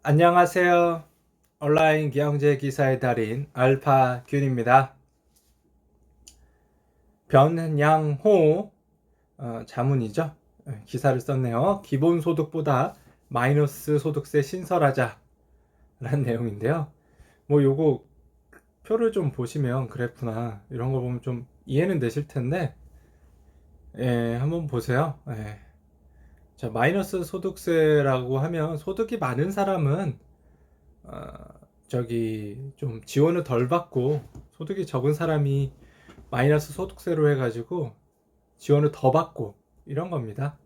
안녕하세요. 온라인 경제 기사의 달인 알파균입니다. 변양호 자문이죠. 기사를 썼네요. 기본소득보다 마이너스 소득세 신설하자 라는 내용인데요. 요거 표를 좀 보시면 그래프나 이런 거 보면 좀 이해는 되실 텐데, 한번 보세요. 자, 마이너스 소득세라고 하면 소득이 많은 사람은 좀 지원을 덜 받고, 소득이 적은 사람이 마이너스 소득세로 해가지고 지원을 더 받고 이런 겁니다.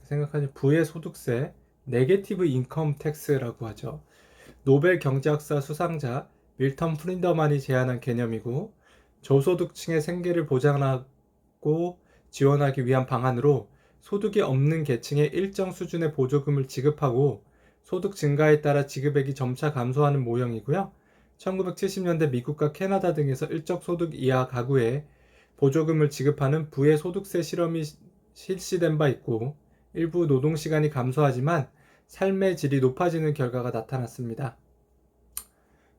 생각하니 부의 소득세, 네게티브 인컴 텍스라고 하죠. 노벨 경제학사 수상자 밀턴 프린더만이 제안한 개념이고, 저소득층의 생계를 보장하고 지원하기 위한 방안으로 소득이 없는 계층에 일정 수준의 보조금을 지급하고 소득 증가에 따라 지급액이 점차 감소하는 모형이고요. 1970년대 미국과 캐나다 등에서 일정 소득 이하 가구에 보조금을 지급하는 부의 소득세 실험이 실시된 바 있고, 일부 노동시간이 감소하지만 삶의 질이 높아지는 결과가 나타났습니다.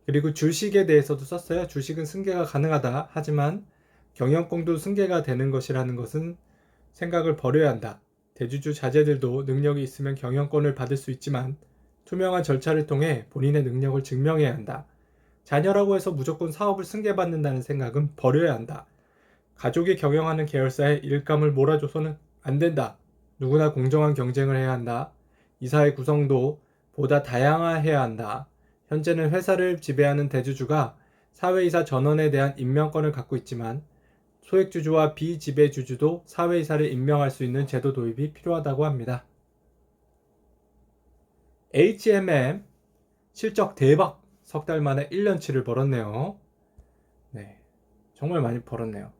그리고 주식에 대해서도 썼어요. 주식은 승계가 가능하다. 하지만 경영권도 승계가 되는 것이라는 것은 생각을 버려야 한다. 대주주 자제들도 능력이 있으면 경영권을 받을 수 있지만 투명한 절차를 통해 본인의 능력을 증명해야 한다. 자녀라고 해서 무조건 사업을 승계받는다는 생각은 버려야 한다. 가족이 경영하는 계열사에 일감을 몰아줘서는 안 된다. 누구나 공정한 경쟁을 해야 한다. 이사의 구성도 보다 다양화해야 한다. 현재는 회사를 지배하는 대주주가 사회이사 전원에 대한 임명권을 갖고 있지만 소액주주와 비지배주주도 사회이사를 임명할 수 있는 제도 도입이 필요하다고 합니다. HMM 실적 대박! 석 달 만에 1년치를 벌었네요. 네, 정말 많이 벌었네요.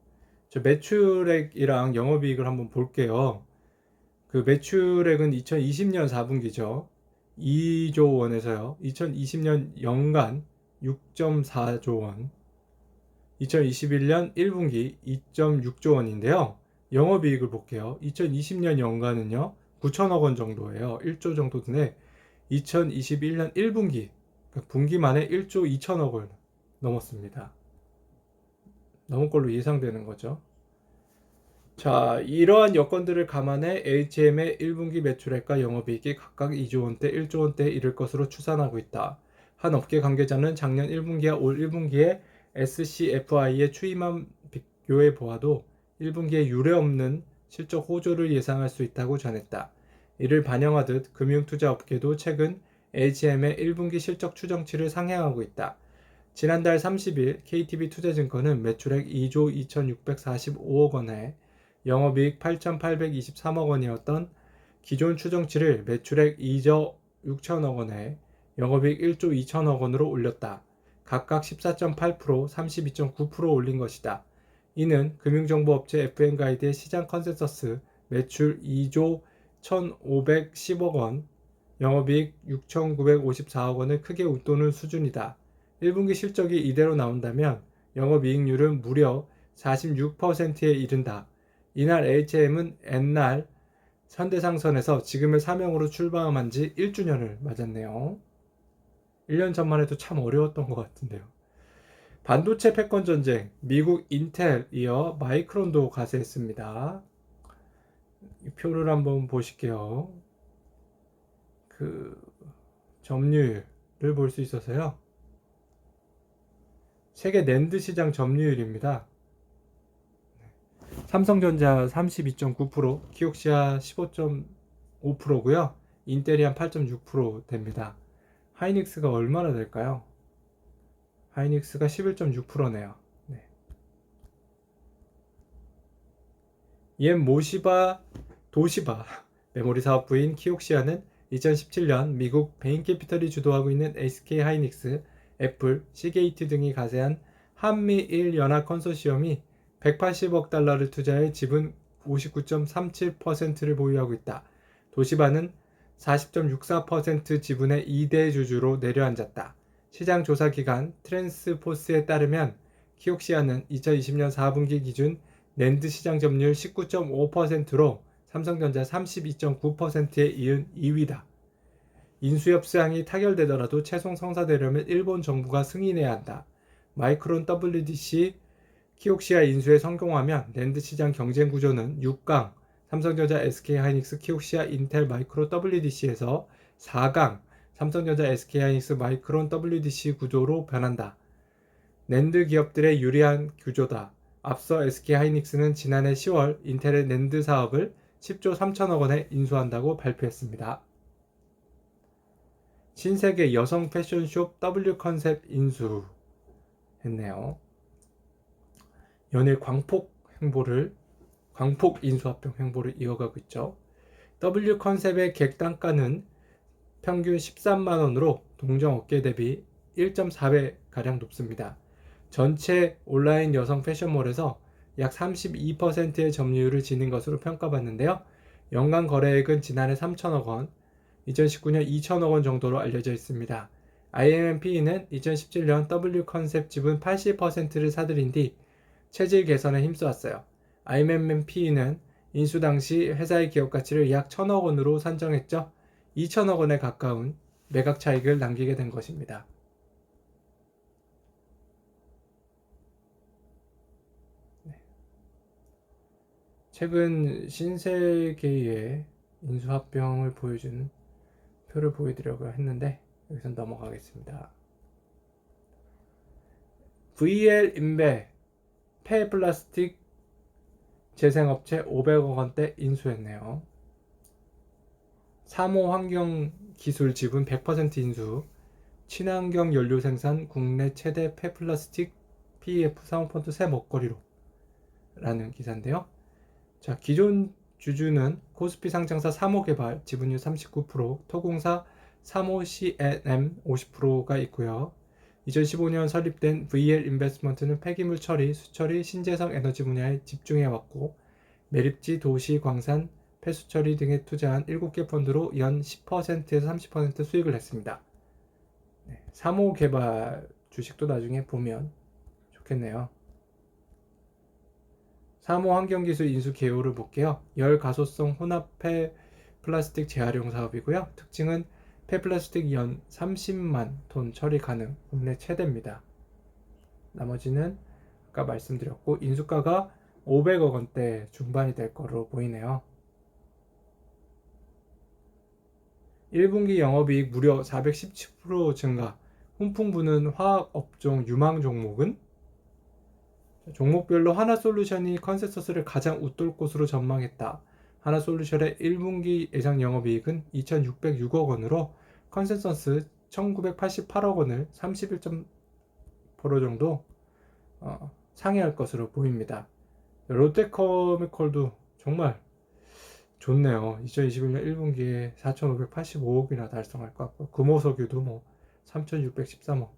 저 매출액이랑 영업이익을 한번 볼게요. 그 매출액은 2020년 4분기죠. 2조 원에서요. 2020년 연간 6.4조 원. 2021년 1분기 2.6조 원인데요. 영업이익을 볼게요. 2020년 연간은요. 9천억 원 정도예요. 1조 정도인데 2021년 1분기, 그러니까 분기 만에 1조 2천억 원 넘었습니다. 넘은 걸로 예상되는 거죠. 자, 이러한 여건들을 감안해 HM의 1분기 매출액과 영업이익이 각각 2조 원대, 1조 원대에 이를 것으로 추산하고 있다. 한 업계 관계자는 작년 1분기와 올 1분기에 SCFI의 추이만 비교해 보아도 1분기에 유례없는 실적 호조를 예상할 수 있다고 전했다. 이를 반영하듯 금융투자업계도 최근 HM의 1분기 실적 추정치를 상향하고 있다. 지난달 30일 KTB투자증권은 매출액 2조 2645억 원에 영업이익 8,823억 원이었던 기존 추정치를 매출액 2조 6천억 원에 영업이익 1조 2천억 원으로 올렸다. 각각 14.8%, 32.9% 올린 것이다. 이는 금융정보업체 FN가이드의 시장 컨센서스 매출 2조 1,510억 원, 영업이익 6,954억 원을 크게 웃도는 수준이다. 1분기 실적이 이대로 나온다면 영업이익률은 무려 46%에 이른다. 이날 HM은 옛날 현대상선에서 지금의 사명으로 출범한 지 1주년을 맞았네요. 1년 전만 해도 참 어려웠던 것 같은데요. 반도체 패권 전쟁, 미국 인텔 이어 마이크론도 가세했습니다. 이 표를 한번 보실게요. 그 점유율을 볼 수 있어서요. 세계 낸드 시장 점유율입니다. 삼성전자 32.9%, 키옥시아 15.5%고요. 인텔이 한 8.6% 됩니다. 하이닉스가 얼마나 될까요? 하이닉스가 11.6%네요. 네. 이엔 모시바, 도시바 메모리 사업부인 키옥시아는 2017년 미국 베인캐피털이 주도하고 있는 SK 하이닉스, 애플, 시게이트 등이 가세한 한미일 연합 컨소시엄이 180억 달러를 투자해 지분 59.37%를 보유하고 있다. 도시바는 40.64% 지분의 2대 주주로 내려앉았다. 시장 조사 기관 트랜스포스에 따르면 키옥시아는 2020년 4분기 기준 낸드 시장 점유율 19.5%로 삼성전자 32.9%에 이은 2위다. 인수 협상이 타결되더라도 최종 성사되려면 일본 정부가 승인해야 한다. 마이크론 WDC 키옥시아 인수에 성공하면 낸드 시장 경쟁 구조는 6강 삼성전자 SK하이닉스 키옥시아 인텔 마이크로 WDC에서 4강 삼성전자 SK하이닉스 마이크론 WDC 구조로 변한다. 낸드 기업들의 유리한 구조다. 앞서 SK하이닉스는 지난해 10월 인텔의 낸드 사업을 10조 3천억 원에 인수한다고 발표했습니다. 신세계 여성 패션숍 W컨셉 인수했네요. 연일 광폭 인수합병 행보를 이어가고 있죠. W컨셉의 객단가는 평균 13만원으로 동종 업계 대비 1.4배가량 높습니다. 전체 온라인 여성 패션몰에서 약 32%의 점유율을 지닌 것으로 평가받는데요. 연간 거래액은 지난해 3천억 원, 2019년 2천억 원 정도로 알려져 있습니다. IMMP는 2017년 W컨셉 지분 80%를 사들인 뒤 체질 개선에 힘써왔어요. IMMP는 인수 당시 회사의 기업 가치를 약 1천억 원으로 산정했죠. 2천억 원에 가까운 매각 차익을 남기게 된 것입니다. 최근 신세계의 인수합병을 보여주는 표를 보여드리려고 했는데 여기서 넘어가겠습니다. VL인베 폐플라스틱 재생업체 500억 원대 인수했네요. 3호 환경기술 지분 100% 인수, 친환경 연료 생산 국내 최대 폐플라스틱 PEF 사모펀드 새 먹거리로 라는 기사인데요. 자, 기존 주주는 코스피 상장사 3호 개발 지분율 39%, 토공사 3호 CNM 50%가 있고요. 2015년 설립된 VL 인베스트먼트는 폐기물 처리, 수처리, 신재생 에너지 분야에 집중해왔고 매립지, 도시, 광산, 폐수처리 등에 투자한 7개 펀드로 연 10%에서 30% 수익을 냈습니다. 3호 개발 주식도 나중에 보면 좋겠네요. 3호 환경기술 인수 개요를 볼게요. 열 가소성 혼합 폐 플라스틱 재활용 사업이고요. 특징은 폐플라스틱 연 30만 톤 처리 가능, 국내 최대입니다. 나머지는 아까 말씀드렸고 인수가가 500억 원대 중반이 될 거로 보이네요. 1분기 영업이익 무려 417% 증가, 훈풍 부는 화학업종 유망 종목은 종목별로 하나솔루션이 컨센서스를 가장 웃돌 것으로 전망했다. 하나솔루션의 1분기 예상 영업이익은 2,606억 원으로 컨센서스 1,988억 원을 31% 정도 상회할 것으로 보입니다. 롯데케미컬도 정말 좋네요. 2021년 1분기에 4,585억이나 달성할 것 같고 금호석유도 3,613억,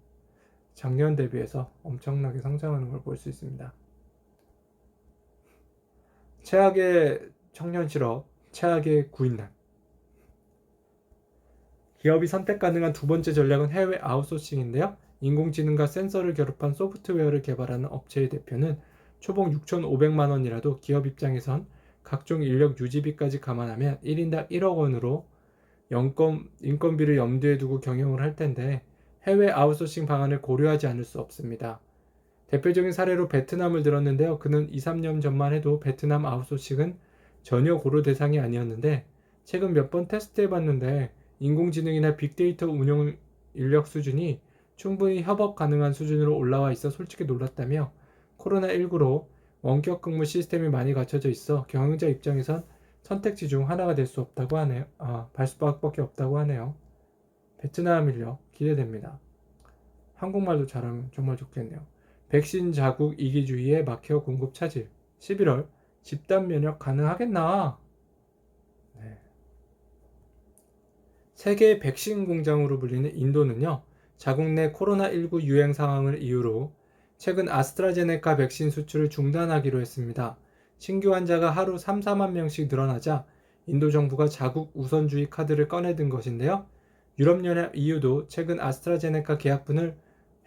작년 대비해서 엄청나게 성장하는 걸 볼 수 있습니다. 최악의 청년 실업, 최악의 구인난. 기업이 선택 가능한 두 번째 전략은 해외 아웃소싱인데요. 인공지능과 센서를 결합한 소프트웨어를 개발하는 업체의 대표는 초봉 6,500만 원이라도 기업 입장에선 각종 인력 유지비까지 감안하면 1인당 1억 원으로 인건비를 염두에 두고 경영을 할 텐데 해외 아웃소싱 방안을 고려하지 않을 수 없습니다. 대표적인 사례로 베트남을 들었는데요. 그는 2, 3년 전만 해도 베트남 아웃소싱은 전혀 고려 대상이 아니었는데 최근 몇 번 테스트해봤는데 인공지능이나 빅데이터 운용 인력 수준이 충분히 협업 가능한 수준으로 올라와 있어 솔직히 놀랐다며 코로나19로 원격 근무 시스템이 많이 갖춰져 있어 경영자 입장에선 선택지 중 하나가 될 수 없다고 하네요. 발 수밖에 없다고 하네요. 베트남 인력 기대됩니다. 한국말도 잘하면 정말 좋겠네요. 백신 자국 이기주의에 막혀 공급 차질. 11월 집단 면역 가능하겠나? 네. 세계 백신 공장으로 불리는 인도는요. 자국 내 코로나19 유행 상황을 이유로 최근 아스트라제네카 백신 수출을 중단하기로 했습니다. 신규 환자가 하루 3, 4만 명씩 늘어나자 인도 정부가 자국 우선주의 카드를 꺼내든 것인데요. 유럽연합 EU도 최근 아스트라제네카 계약분을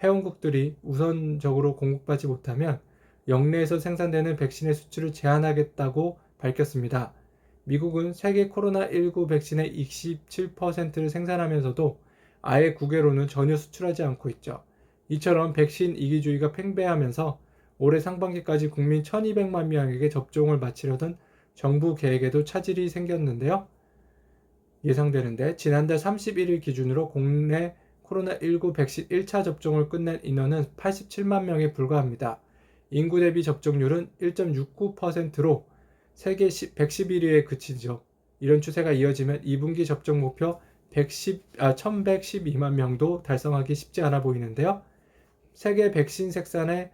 회원국들이 우선적으로 공급받지 못하면 영내에서 생산되는 백신의 수출을 제한하겠다고 밝혔습니다. 미국은 세계 코로나19 백신의 27%를 생산하면서도 아예 국외로는 전혀 수출하지 않고 있죠. 이처럼 백신 이기주의가 팽배하면서 올해 상반기까지 국민 1200만 명에게 접종을 마치려던 정부 계획에도 차질이 생겼는데요. 예상되는데 지난달 31일 기준으로 국내 코로나19 백신 1차 접종을 끝낸 인원은 87만 명에 불과합니다. 인구 대비 접종률은 1.69%로 세계 111위에 그치죠. 이런 추세가 이어지면 2분기 접종 목표 1112만 명도 달성하기 쉽지 않아 보이는데요. 세계 백신 생산의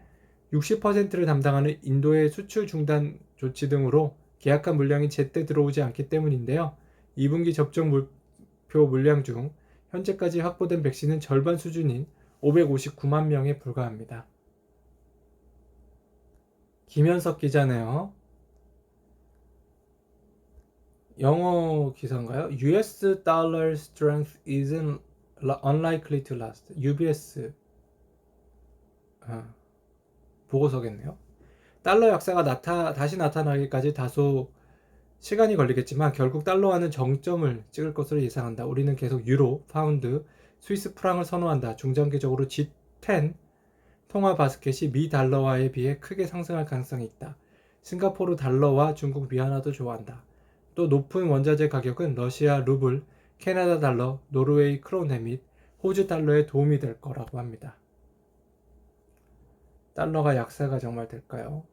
60%를 담당하는 인도의 수출 중단 조치 등으로 계약한 물량이 제때 들어오지 않기 때문인데요. 2분기 접종 목표 물량 중 현재까지 확보된 백신은 절반 수준인 559만 명에 불과합니다. 김현석 기자네요. 영어 기사인가요? US dollar strength isn't unlikely to last. UBS 보고서겠네요. 달러 약세가 다시 나타나기까지 다소 시간이 걸리겠지만 결국 달러와는 정점을 찍을 것으로 예상한다. 우리는 계속 유로, 파운드, 스위스 프랑을 선호한다. 중장기적으로 G10 통화 바스켓이 미 달러화에 비해 크게 상승할 가능성이 있다. 싱가포르 달러와 중국 위안화도 좋아한다. 또 높은 원자재 가격은 러시아 루블, 캐나다 달러, 노르웨이 크로네 및 호주 달러에 도움이 될 거라고 합니다. 달러가 약세가 정말 될까요?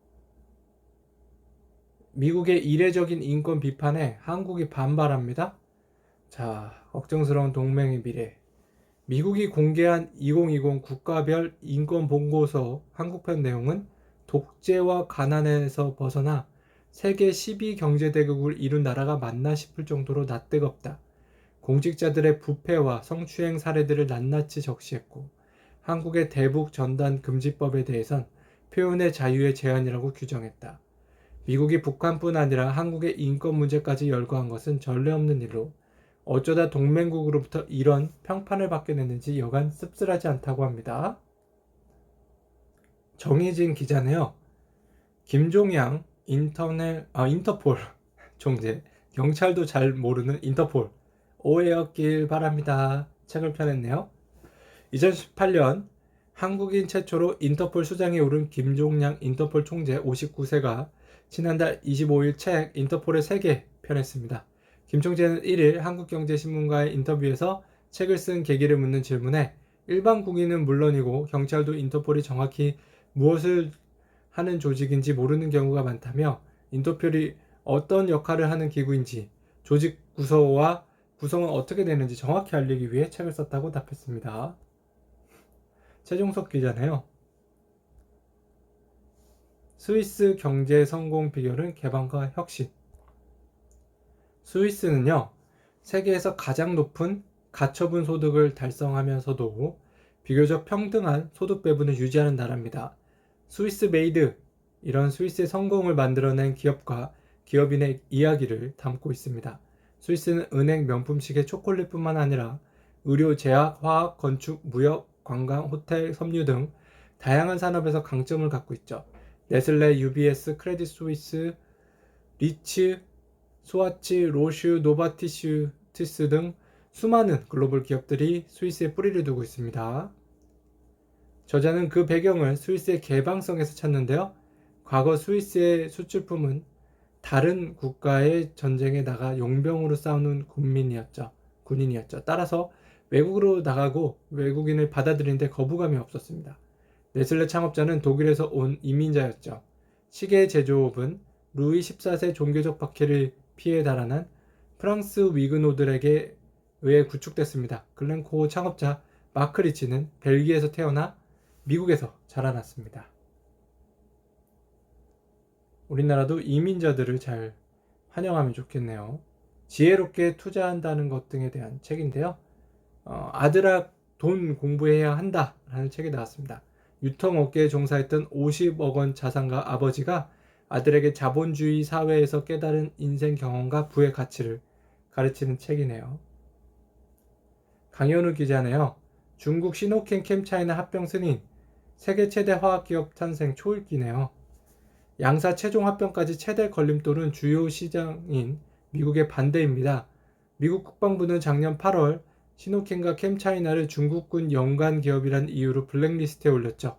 미국의 이례적인 인권 비판에 한국이 반발합니다. 자, 걱정스러운 동맹의 미래. 미국이 공개한 2020 국가별 인권 보고서 한국편 내용은 독재와 가난에서 벗어나 세계 12 경제대국을 이룬 나라가 맞나 싶을 정도로 낯뜨겁다. 공직자들의 부패와 성추행 사례들을 낱낱이 적시했고 한국의 대북 전단 금지법에 대해선 표현의 자유의 제한이라고 규정했다. 미국이 북한뿐 아니라 한국의 인권 문제까지 열거한 것은 전례 없는 일로 어쩌다 동맹국으로부터 이런 평판을 받게 됐는지 여간 씁쓸하지 않다고 합니다. 정희진 기자네요. 김종양 인터폴 총재, 경찰도 잘 모르는 인터폴, 오해였길 바랍니다. 책을 펴냈네요. 2018년 한국인 최초로 인터폴 수장에 오른 김종양 인터폴 총재 59세가 지난달 25일 책 인터폴의 세계 펴냈습니다. 김 총재는 1일 한국경제신문과의 인터뷰에서 책을 쓴 계기를 묻는 질문에 일반 국민은 물론이고 경찰도 인터폴이 정확히 무엇을 하는 조직인지 모르는 경우가 많다며 인터폴이 어떤 역할을 하는 기구인지 조직 구성과 구성은 어떻게 되는지 정확히 알리기 위해 책을 썼다고 답했습니다. 최종석 기자네요. 스위스 경제 성공 비결은 개방과 혁신. 스위스는요, 세계에서 가장 높은 가처분 소득을 달성하면서도 비교적 평등한 소득 배분을 유지하는 나라입니다. 스위스 메이드, 이런 스위스의 성공을 만들어낸 기업과 기업인의 이야기를 담고 있습니다. 스위스는 은행, 명품시계, 초콜릿뿐만 아니라 의료, 제약, 화학, 건축, 무역, 관광, 호텔, 섬유 등 다양한 산업에서 강점을 갖고 있죠. 네슬레, UBS, 크레딧 스위스, 리츠, 스와치, 로슈, 노바티슈티스 등 수많은 글로벌 기업들이 스위스에 뿌리를 두고 있습니다. 저자는 그 배경을 스위스의 개방성에서 찾는데요. 과거 스위스의 수출품은 다른 국가의 전쟁에 나가 용병으로 싸우는 군인이었죠. 따라서 외국으로 나가고 외국인을 받아들이는데 거부감이 없었습니다. 네슬레 창업자는 독일에서 온 이민자였죠. 시계 제조업은 루이 14세 종교적 박해를 피해 달아난 프랑스 위그노들에게 의해 구축됐습니다. 글렌코어 창업자 마크 리치는 벨기에에서 태어나 미국에서 자라났습니다. 우리나라도 이민자들을 잘 환영하면 좋겠네요. 지혜롭게 투자한다는 것 등에 대한 책인데요. 아들아 돈 공부해야 한다 라는 책이 나왔습니다. 유통업계에 종사했던 50억 원 자산가 아버지가 아들에게 자본주의 사회에서 깨달은 인생 경험과 부의 가치를 가르치는 책이네요. 강현우 기자네요. 중국 시노켄 캠차이나 합병 승인, 세계 최대 화학기업 탄생 초읽기네요. 양사 최종 합병까지 최대 걸림돌은 주요 시장인 미국의 반대입니다. 미국 국방부는 작년 8월 시노캔과 캠차이나를 중국군 연관 기업이란 이유로 블랙리스트에 올렸죠.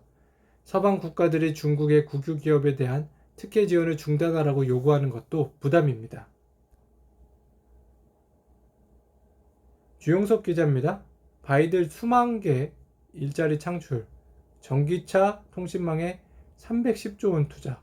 서방 국가들이 중국의 국유 기업에 대한 특혜 지원을 중단하라고 요구하는 것도 부담입니다. 주용석 기자입니다. 바이든 수만 개 일자리 창출, 전기차 통신망에 310조 원 투자.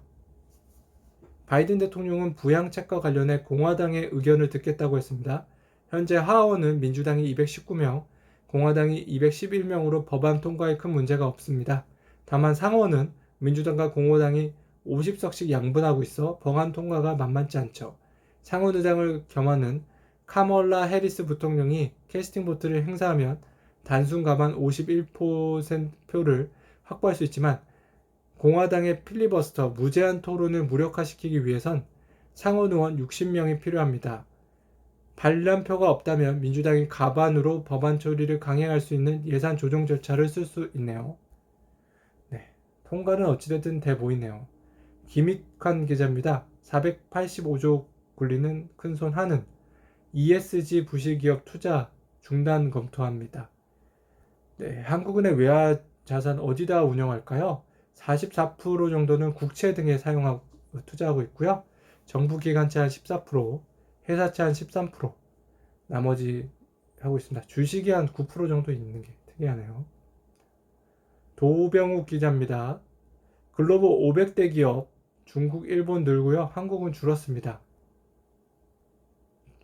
바이든 대통령은 부양책과 관련해 공화당의 의견을 듣겠다고 했습니다. 현재 하원은 민주당이 219명, 공화당이 211명으로 법안 통과에 큰 문제가 없습니다. 다만 상원은 민주당과 공화당이 50석씩 양분하고 있어 법안 통과가 만만치 않죠. 상원의장을 겸하는 카멀라 해리스 부통령이 캐스팅 보트를 행사하면 단순 가만 51%표를 확보할 수 있지만 공화당의 필리버스터 무제한 토론을 무력화시키기 위해선 상원 의원 60명이 필요합니다. 반란표가 없다면 민주당이 가반으로 법안 처리를 강행할 수 있는 예산 조정 절차를 쓸 수 있네요. 네, 통과는 어찌됐든 돼 보이네요. 김익환 기자입니다. 485조 굴리는 큰손 한은 ESG 부실기업 투자 중단 검토합니다. 네, 한국은행 외화 자산 어디다 운영할까요? 44% 정도는 국채 등에 투자하고 있고요. 정부 기관채 한 14%, 회사채 한 13%, 나머지 하고 있습니다. 주식이 한 9% 정도 있는 게 특이하네요. 도병욱 기자입니다. 글로벌 500대 기업, 중국, 일본 늘고요. 한국은 줄었습니다.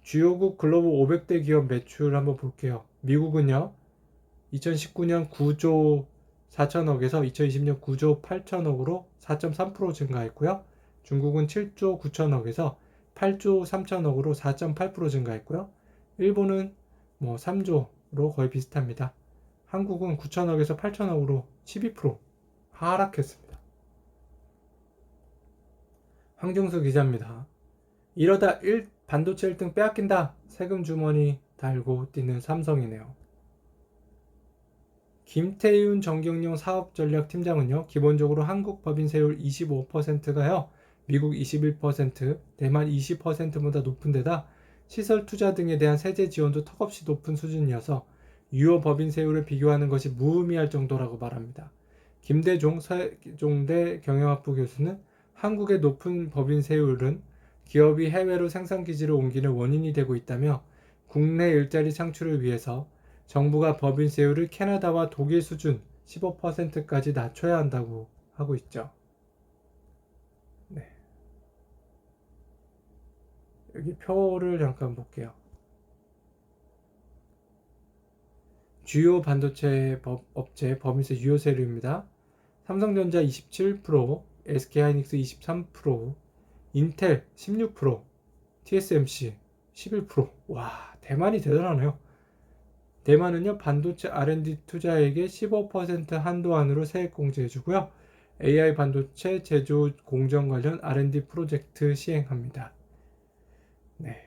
주요국 글로벌 500대 기업 매출 한번 볼게요. 미국은요, 2019년 9조 4천억에서 2020년 9조 8천억으로 4.3% 증가했고요. 중국은 7조 9천억에서 8조 3천억으로 4.8% 증가했고요. 일본은 3조로 거의 비슷합니다. 한국은 9천억에서 8천억으로 12% 하락했습니다. 황정수 기자입니다. 이러다 반도체 1등 빼앗긴다. 세금 주머니 달고 뛰는 삼성이네요. 김태윤 정경영 사업전략팀장은요, 기본적으로 한국 법인세율 25%가요, 미국 21%, 대만 20%보다 높은 데다 시설 투자 등에 대한 세제 지원도 턱없이 높은 수준이어서 유효 법인세율을 비교하는 것이 무의미할 정도라고 말합니다. 김대종 세종대 경영학부 교수는 한국의 높은 법인세율은 기업이 해외로 생산기지를 옮기는 원인이 되고 있다며 국내 일자리 창출을 위해서 정부가 법인세율을 캐나다와 독일 수준 15%까지 낮춰야 한다고 하고 있죠. 네. 여기 표를 잠깐 볼게요. 주요 반도체 업체 법인세 유효세율입니다. 삼성전자 27%, SK하이닉스 23%, 인텔 16%, TSMC 11%. 와, 대만이 대단하네요. 대만은요, 반도체 R&D 투자액의 15% 한도안으로 세액 공제해주고요. AI 반도체 제조 공정 관련 R&D 프로젝트 시행합니다. 네.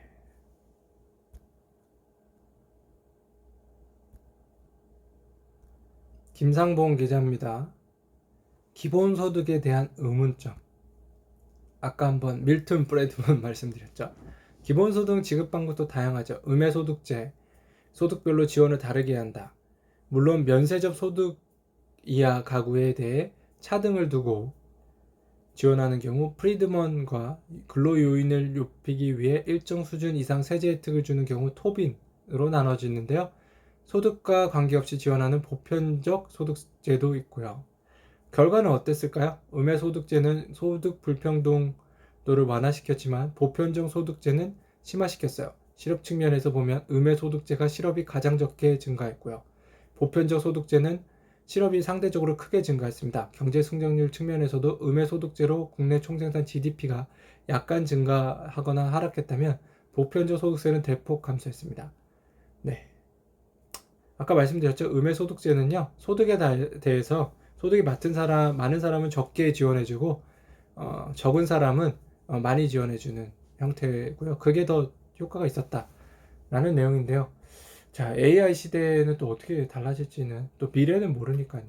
김상봉 기자입니다. 기본소득에 대한 의문점. 아까 한번 밀턴 프레드먼 말씀드렸죠. 기본소득 지급 방법도 다양하죠. 음해소득제, 소득별로 지원을 다르게 한다. 물론 면세점 소득 이하 가구에 대해 차등을 두고 지원하는 경우 프리드먼과 근로요인을 높이기 위해 일정 수준 이상 세제 혜택을 주는 경우 토빈으로 나눠지는데요. 소득과 관계없이 지원하는 보편적 소득제도 있고요. 결과는 어땠을까요? 음해소득제는 소득 불평등도를 완화시켰지만 보편적 소득제는 심화시켰어요. 실업 측면에서 보면 음해소득제가 실업이 가장 적게 증가했고요. 보편적 소득제는 실업이 상대적으로 크게 증가했습니다. 경제 성장률 측면에서도 음해소득제로 국내 총생산 GDP가 약간 증가하거나 하락했다면 보편적 소득세는 대폭 감소했습니다. 네. 아까 말씀드렸죠. 음해소득제는요, 소득에 대해서 소득이 많은 사람은 적게 지원해주고 적은 사람은 많이 지원해주는 형태고요. 그게 더 효과가 있었다라는 내용인데요. 자, AI 시대는 또 어떻게 달라질지는 또 미래는 모르니까요.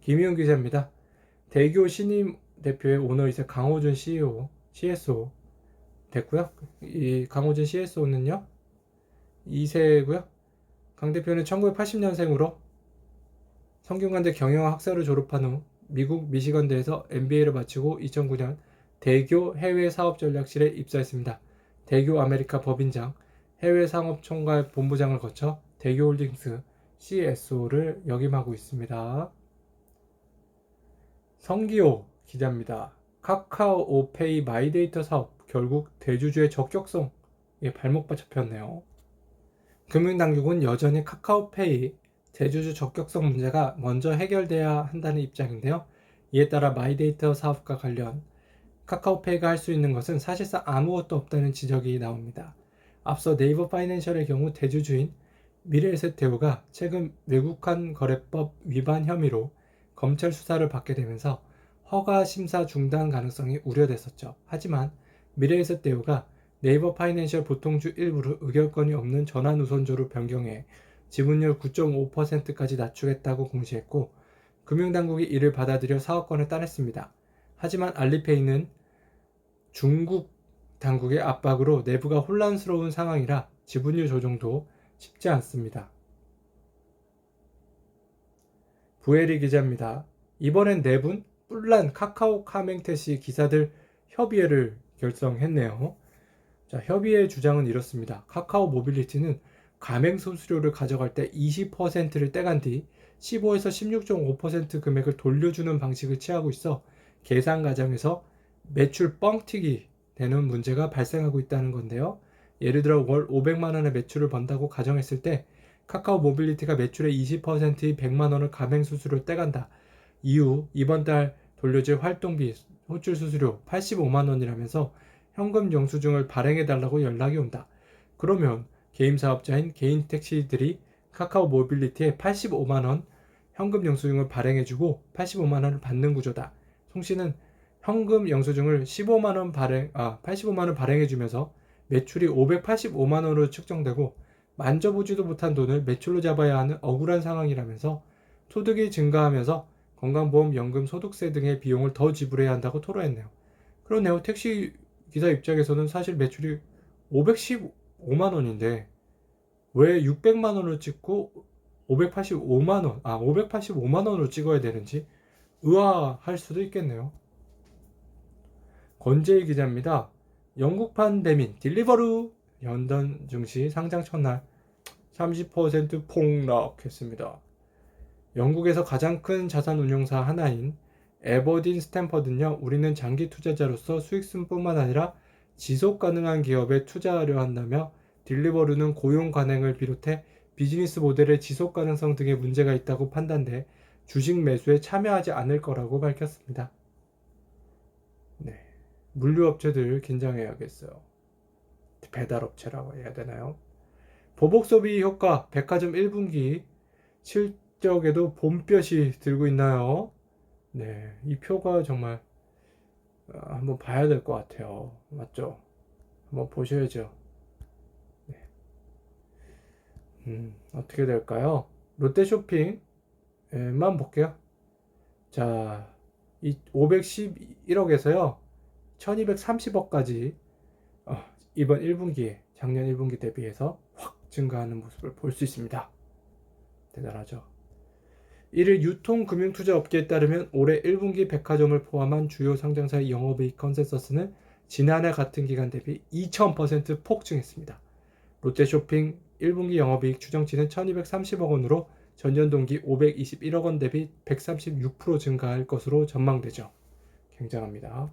김희훈 기자입니다. 대교 신임 대표의 오너이자 강호준 CEO, CSO 됐고요. 이 강호진 CSO는요 2세고요. 강 대표는 1980년생으로 성균관대 경영학사를 졸업한 후 미국 미시건대에서 MBA를 마치고 2009년 대교 해외사업전략실에 입사했습니다. 대교 아메리카 법인장, 해외상업총괄 본부장을 거쳐 대교홀딩스 CSO를 역임하고 있습니다. 성기호 기자입니다. 카카오페이 마이데이터 사업 결국 대주주의 적격성에 발목 잡혔네요. 금융당국은 여전히 카카오페이 대주주 적격성 문제가 먼저 해결돼야 한다는 입장인데요. 이에 따라 마이데이터 사업과 관련 카카오페이가 할 수 있는 것은 사실상 아무것도 없다는 지적이 나옵니다. 앞서 네이버 파이낸셜의 경우 대주주인 미래에셋대우가 최근 외국환 거래법 위반 혐의로 검찰 수사를 받게 되면서 허가 심사 중단 가능성이 우려됐었죠. 하지만 미래에셋대우가 네이버 파이낸셜 보통주 일부를 의결권이 없는 전환우선조로 변경해 지분율 9.5%까지 낮추겠다고 공시했고 금융당국이 이를 받아들여 사업권을 따냈습니다. 하지만 알리페이는 중국 당국의 압박으로 내부가 혼란스러운 상황이라 지분율 조정도 쉽지 않습니다. 부에리 기자입니다. 이번엔 4분 뿔난 카카오 카맹태시 기사들 협의회를 결성했네요. 자, 협의회 주장은 이렇습니다. 카카오 모빌리티는 가맹 수수료를 가져갈 때 20%를 떼간 뒤 15에서 16.5% 금액을 돌려주는 방식을 취하고 있어 계산 과정에서 매출 뻥튀기 되는 문제가 발생하고 있다는 건데요. 예를 들어 월 500만 원의 매출을 번다고 가정했을 때 카카오 모빌리티가 매출의 20%인 100만 원을 가맹 수수료로 떼간다. 이후 이번 달 돌려줄 활동비, 호출 수수료 85만 원이라면서 현금 영수증을 발행해달라고 연락이 온다. 그러면 개인 사업자인 개인 택시들이 카카오 모빌리티에 85만원 현금 영수증을 발행해주고 85만원을 받는 구조다. 송씨는 현금 영수증을 85만원 발행해주면서 매출이 585만원으로 측정되고 만져보지도 못한 돈을 매출로 잡아야 하는 억울한 상황이라면서 소득이 증가하면서 건강보험연금 소득세 등의 비용을 더 지불해야 한다고 토로했네요. 그러네요. 택시 기사 입장에서는 사실 매출이 515만원인데 왜 600만원을 찍고 585만원으로 찍어야 되는지 의아할 수도 있겠네요. 권재희 기자입니다. 영국판 배민 딜리버루 런던 증시 상장 첫날 30% 폭락했습니다. 영국에서 가장 큰 자산운용사 하나인 에버딘 스탠퍼드는요, 우리는 장기 투자자로서 수익성뿐만 아니라 지속 가능한 기업에 투자하려 한다며 딜리버루는 고용 관행을 비롯해 비즈니스 모델의 지속 가능성 등의 문제가 있다고 판단돼 주식 매수에 참여하지 않을 거라고 밝혔습니다. 네, 물류업체들 긴장해야겠어요. 배달업체라고 해야 되나요? 보복소비 효과 백화점 1분기 실적에도 봄볕이 들고 있나요? 네, 이 표가 정말 한번 봐야 될 것 같아요. 맞죠? 한번 보셔야죠. 네. 어떻게 될까요? 롯데쇼핑만 볼게요. 자, 이 511억에서요 1230억까지 이번 1분기에 작년 1분기 대비해서 확 증가하는 모습을 볼 수 있습니다. 대단하죠. 이를 유통금융투자업계에 따르면 올해 1분기 백화점을 포함한 주요 상장사의 영업이익 컨센서스는 지난해 같은 기간 대비 2000% 폭증했습니다. 롯데쇼핑 1분기 영업이익 추정치는 1230억 원으로 전년 동기 521억 원 대비 136% 증가할 것으로 전망되죠. 굉장합니다.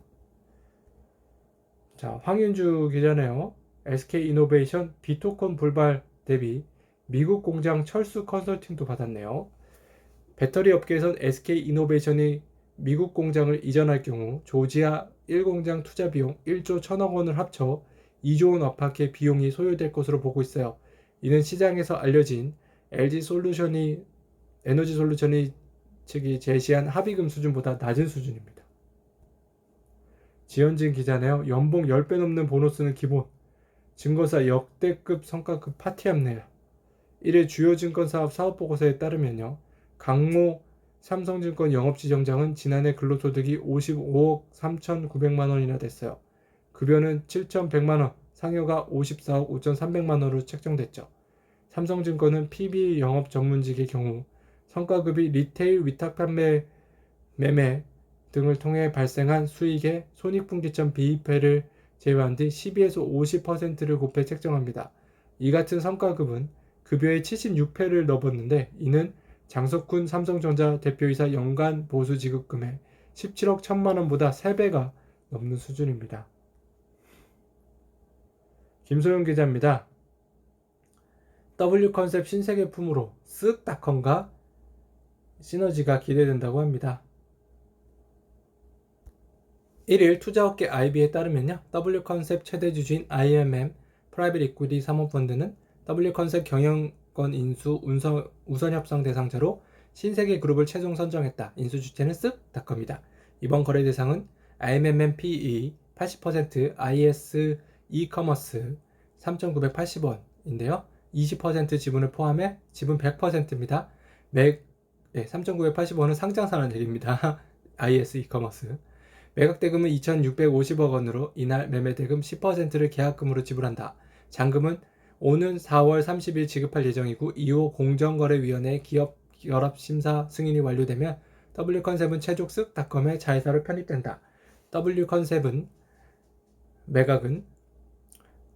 자, 황윤주 기자네요. SK이노베이션 비토콘 불발 대비 미국 공장 철수 컨설팅도 받았네요. 배터리 업계에선 SK이노베이션이 미국 공장을 이전할 경우 조지아 1공장 투자 비용 1조 1000억 원을 합쳐 2조 원 안팎의 비용이 소요될 것으로 보고 있어요. 이는 시장에서 알려진 에너지솔루션이 측이 제시한 합의금 수준보다 낮은 수준입니다. 지현진 기자네요. 연봉 10배 넘는 보너스는 기본. 증거사 역대급 성과급 파티합네요. 이래 주요 증권사업 사업보고서에 따르면요. 강모 삼성증권 영업지점장은 지난해 근로소득이 55억 3,900만 원이나 됐어요. 급여는 7,100만원, 상여가 54억 5,300만원으로 책정됐죠. 삼성증권은 PB 영업 전문직의 경우 성과급이 리테일 위탁 판매, 매매 등을 통해 발생한 수익의 손익분기점 비입회를 제외한 뒤 12에서 50%를 곱해 책정합니다. 이 같은 성과급은 급여의 76회를 넘었는데 이는 장석훈 삼성전자 대표이사 연간 보수 지급금의 17억 1천만원보다 3배가 넘는 수준입니다. 김소영 기자입니다. W컨셉 신세계품으로 쓱닷컴과 시너지가 기대된다고 합니다. 1일 투자업계 IB에 따르면요, W컨셉 최대 주주인 IMM 프라이빗 이퀴티 사모펀드는 W컨셉 경영권 인수 우선 협상 대상자로 신세계그룹을 최종 선정했다. 인수 주체는 쓱닷컴이다. 이번 거래 대상은 IMM PE 80%, IS 이커머스 3,980원인데요. 20% 지분을 포함해 지분 100%입니다. 3,980원은 상장선언액입니다. IS 이커머스. 매각 대금은 2,650억 원으로 이날 매매 대금 10%를 계약금으로 지불한다. 잔금은 오는 4월 30일 지급할 예정이고 이후 공정거래위원회 기업 결합 심사 승인이 완료되면 W컨셉은 최종 쓱닷컴의 자회사로 편입된다. W컨셉은 매각은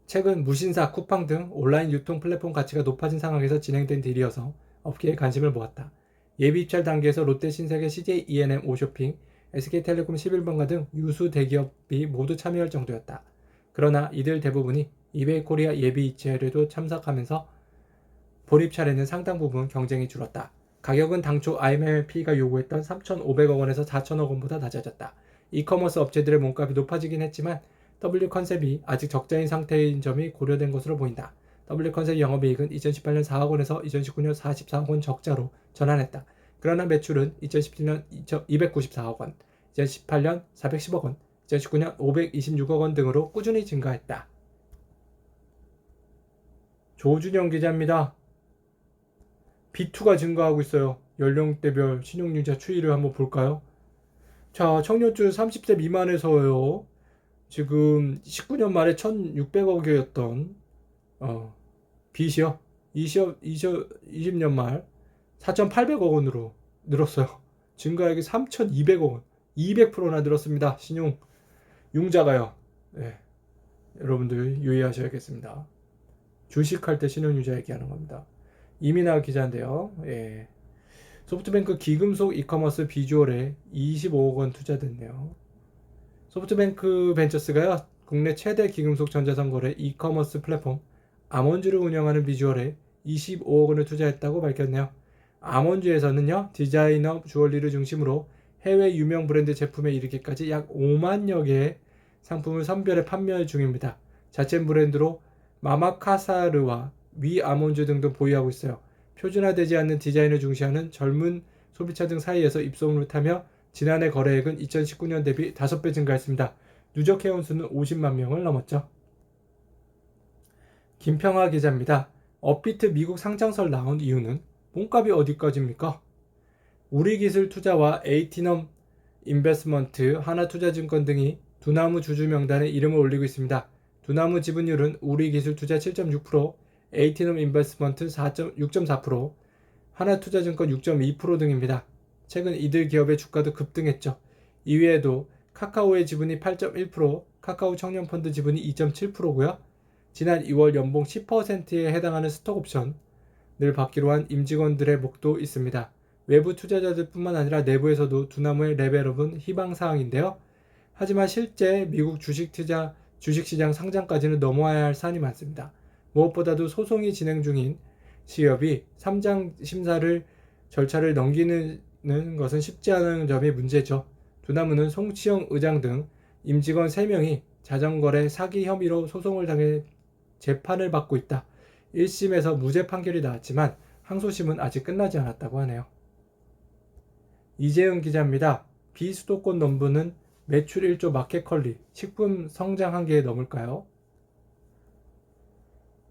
최근 무신사, 쿠팡 등 온라인 유통 플랫폼 가치가 높아진 상황에서 진행된 딜이어서 업계의 관심을 모았다. 예비 입찰 단계에서 롯데 신세계, CJ E&M, 오쇼핑, SK텔레콤 11번가 등 유수 대기업이 모두 참여할 정도였다. 그러나 이들 대부분이 이베이 코리아 예비 입찰에도 참석하면서 본 입찰에는 상당 부분 경쟁이 줄었다. 가격은 당초 IMMP가 요구했던 3,500억 원에서 4,000억 원보다 낮아졌다. 이커머스 업체들의 몸값이 높아지긴 했지만 W컨셉이 아직 적자인 상태인 점이 고려된 것으로 보인다. W컨셉 영업이익은 2018년 4억 원에서 2019년 44억 원 적자로 전환했다. 그러나 매출은 2017년 294억 원, 2018년 410억 원, 2019년 526억 원 등으로 꾸준히 증가했다. 조준영 기자입니다. B2가 증가하고 있어요. 연령대별 신용융자 추이를 한번 볼까요? 자, 청년층 30세 미만에서요. 지금 19년 말에 1,600억이었던 빚이요. 20년 말 4,800억 원으로 늘었어요. 증가액이 3,200억 원. 200%나 늘었습니다. 신용 융자가요. 네. 여러분들 유의하셔야겠습니다. 주식할 때 신용융자 얘기하는 겁니다. 이민아 기자인데요. 예. 소프트뱅크 기금속 이커머스 비주얼에 25억 원 투자됐네요. 소프트뱅크 벤처스가요, 국내 최대 기금속 전자상 거래 이커머스 플랫폼 아몬주를 운영하는 비주얼에 25억 원을 투자했다고 밝혔네요. 아몬주에서는요, 디자이너 주얼리를 중심으로 해외 유명 브랜드 제품에 이르기까지 약 5만여 개의 상품을 선별해 판매 중입니다. 자체 브랜드로 마마카사르와 위 아몬주 등도 보유하고 있어요. 표준화되지 않는 디자인을 중시하는 젊은 소비자 등 사이에서 입소문을 타며 지난해 거래액은 2019년 대비 5배 증가했습니다. 누적 회원수는 50만 명을 넘었죠. 김평화 기자입니다. 업비트 미국 상장설 나온 이유는 몸값이 어디까지입니까? 우리기술투자와 에이티넘 인베스먼트, 하나투자증권 등이 두나무 주주 명단에 이름을 올리고 있습니다. 두나무 지분율은 우리기술투자 7.6%, 에이티넘 인베스먼트 6.4%, 하나투자증권 6.2% 등입니다. 최근 이들 기업의 주가도 급등했죠. 이외에도 카카오의 지분이 8.1%, 카카오 청년펀드 지분이 2.7%고요. 지난 2월 연봉 10%에 해당하는 스톡옵션을 받기로 한 임직원들의 목도 있습니다. 외부 투자자들 뿐만 아니라 내부에서도 두나무의 레벨업은 희망사항인데요. 하지만 실제 미국 주식시장 상장까지는 넘어야 할 산이 많습니다. 무엇보다도 소송이 진행 중인 기업이 상장 심사를 절차를 넘기는 것은 쉽지 않은 점이 문제죠. 두나무는 송치영 의장 등 임직원 3명이 자전거래 사기 혐의로 소송을 당해 재판을 받고 있다. 1심에서 무죄 판결이 나왔지만 항소심은 아직 끝나지 않았다고 하네요. 이재은 기자입니다. 비수도권 넘부는 매출 1조 마켓컬리, 식품 성장 한계에 넘을까요?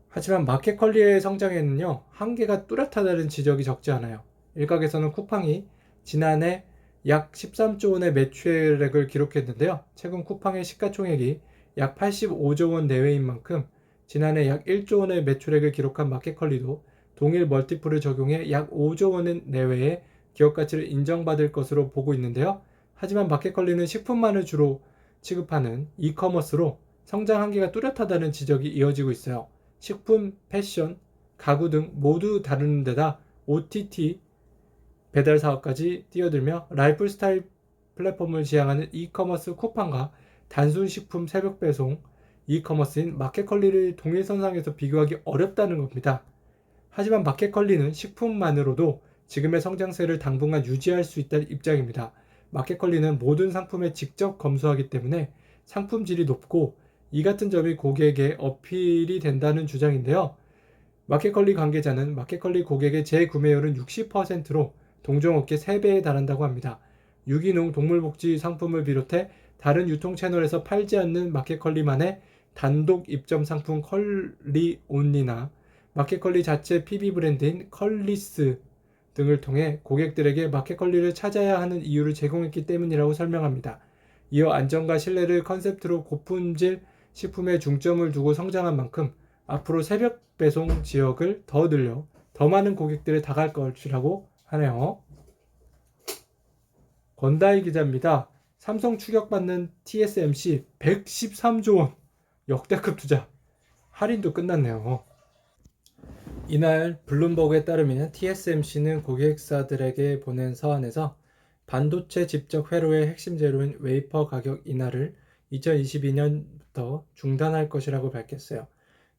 하지만 마켓컬리의 성장에는요, 한계가 뚜렷하다는 지적이 적지 않아요. 일각에서는 쿠팡이 지난해 약 13조 원의 매출액을 기록했는데요. 최근 쿠팡의 시가총액이 약 85조 원 내외인 만큼 지난해 약 1조 원의 매출액을 기록한 마켓컬리도 동일 멀티플을 적용해 약 5조 원 내외의 기업 가치를 인정받을 것으로 보고 있는데요. 하지만 마켓컬리는 식품만을 주로 취급하는 이커머스로 성장 한계가 뚜렷하다는 지적이 이어지고 있어요. 식품, 패션, 가구 등 모두 다루는 데다 OTT 배달 사업까지 뛰어들며 라이프 스타일 플랫폼을 지향하는 이커머스 쿠팡과 단순 식품 새벽 배송 이커머스인 마켓컬리를 동일선상에서 비교하기 어렵다는 겁니다. 하지만 마켓컬리는 식품만으로도 지금의 성장세를 당분간 유지할 수 있다는 입장입니다. 마켓컬리는 모든 상품에 직접 검수하기 때문에 상품 질이 높고 이 같은 점이 고객에게 어필이 된다는 주장인데요. 마켓컬리 관계자는 마켓컬리 고객의 재구매율은 60%로 동종업계 3배에 달한다고 합니다. 유기농 동물복지 상품을 비롯해 다른 유통 채널에서 팔지 않는 마켓컬리만의 단독 입점 상품 컬리온리나 마켓컬리 자체 PB 브랜드인 컬리스 등을 통해 고객들에게 마켓컬리를 찾아야 하는 이유를 제공했기 때문이라고 설명합니다. 이어 안전과 신뢰를 컨셉트로 고품질 식품에 중점을 두고 성장한 만큼 앞으로 새벽 배송 지역을 더 늘려 더 많은 고객들에 다가갈 것이라고 하네요. 권다희 기자입니다. 삼성 추격받는 TSMC 113조 원 역대급 투자. 할인도 끝났네요. 이날 블룸버그에 따르면 TSMC는 고객사들에게 보낸 서한에서 반도체 집적 회로의 핵심 재료인 웨이퍼 가격 인하를 2022년부터 중단할 것이라고 밝혔어요.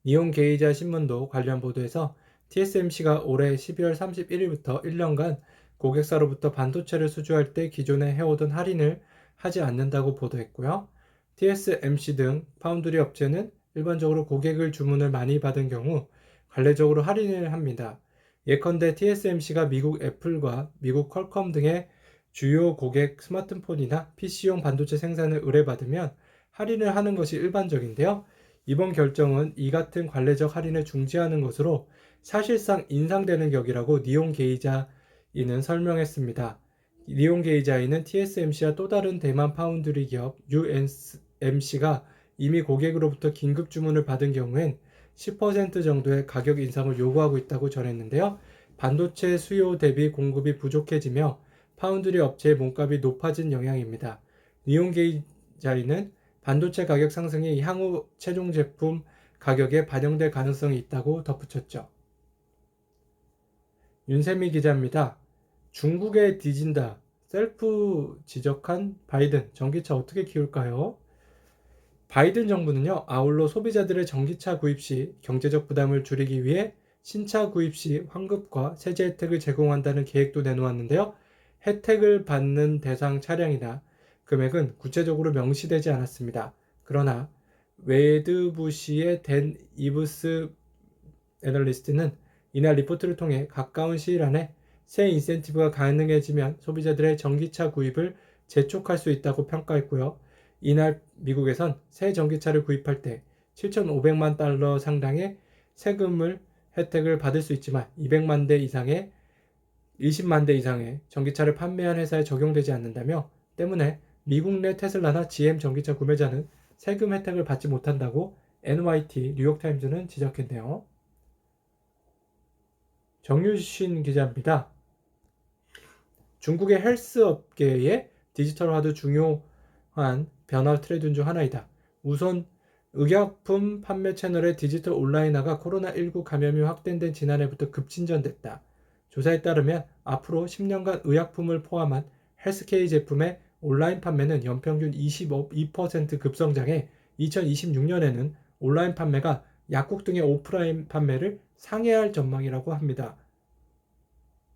니온 게이자 신문도 관련 보도에서 TSMC가 올해 12월 31일부터 1년간 고객사로부터 반도체를 수주할 때 기존에 해오던 할인을 하지 않는다고 보도했고요. TSMC 등 파운드리 업체는 일반적으로 고객을 주문을 많이 받은 경우 관례적으로 할인을 합니다. 예컨대 TSMC가 미국 애플과 미국 퀄컴 등의 주요 고객 스마트폰이나 PC용 반도체 생산을 의뢰받으면 할인을 하는 것이 일반적인데요. 이번 결정은 이 같은 관례적 할인을 중지하는 것으로 사실상 인상되는 격이라고 니온 게이자이는 설명했습니다. 니온 게이자이는 TSMC와 또 다른 대만 파운드리 기업 UMC가 이미 고객으로부터 긴급 주문을 받은 경우엔 10% 정도의 가격 인상을 요구하고 있다고 전했는데요. 반도체 수요 대비 공급이 부족해지며 파운드리 업체의 몸값이 높아진 영향입니다. 니온 게이자이는 반도체 가격 상승이 향후 최종 제품 가격에 반영될 가능성이 있다고 덧붙였죠. 윤세미 기자입니다. 중국에 뒤진다. 셀프 지적한 바이든. 전기차 어떻게 키울까요? 바이든 정부는요, 아울러 소비자들의 전기차 구입 시 경제적 부담을 줄이기 위해 신차 구입 시 환급과 세제 혜택을 제공한다는 계획도 내놓았는데요. 혜택을 받는 대상 차량이나 금액은 구체적으로 명시되지 않았습니다. 그러나 웨드부시의 댄 이브스 애널리스트는 이날 리포트를 통해 가까운 시일 안에 새 인센티브가 가능해지면 소비자들의 전기차 구입을 재촉할 수 있다고 평가했고요. 이날 미국에선 새 전기차를 구입할 때 7,500만 달러 상당의 세금을 혜택을 받을 수 있지만 200만 대 이상의 20만 대 이상의 전기차를 판매한 회사에 적용되지 않는다며 때문에 미국 내 테슬라나 GM 전기차 구매자는 세금 혜택을 받지 못한다고 NYT 뉴욕타임즈는 지적했네요. 정유신 기자입니다. 중국의 헬스 업계의 디지털화도 중요한 변화 트렌드 중 하나이다. 우선 의약품 판매 채널의 디지털 온라인화가 코로나19 감염이 확대된 지난해부터 급진전됐다. 조사에 따르면 앞으로 10년간 의약품을 포함한 헬스케이 제품의 온라인 판매는 연평균 22% 급성장해 2026년에는 온라인 판매가 약국 등의 오프라인 판매를 상회할 전망이라고 합니다.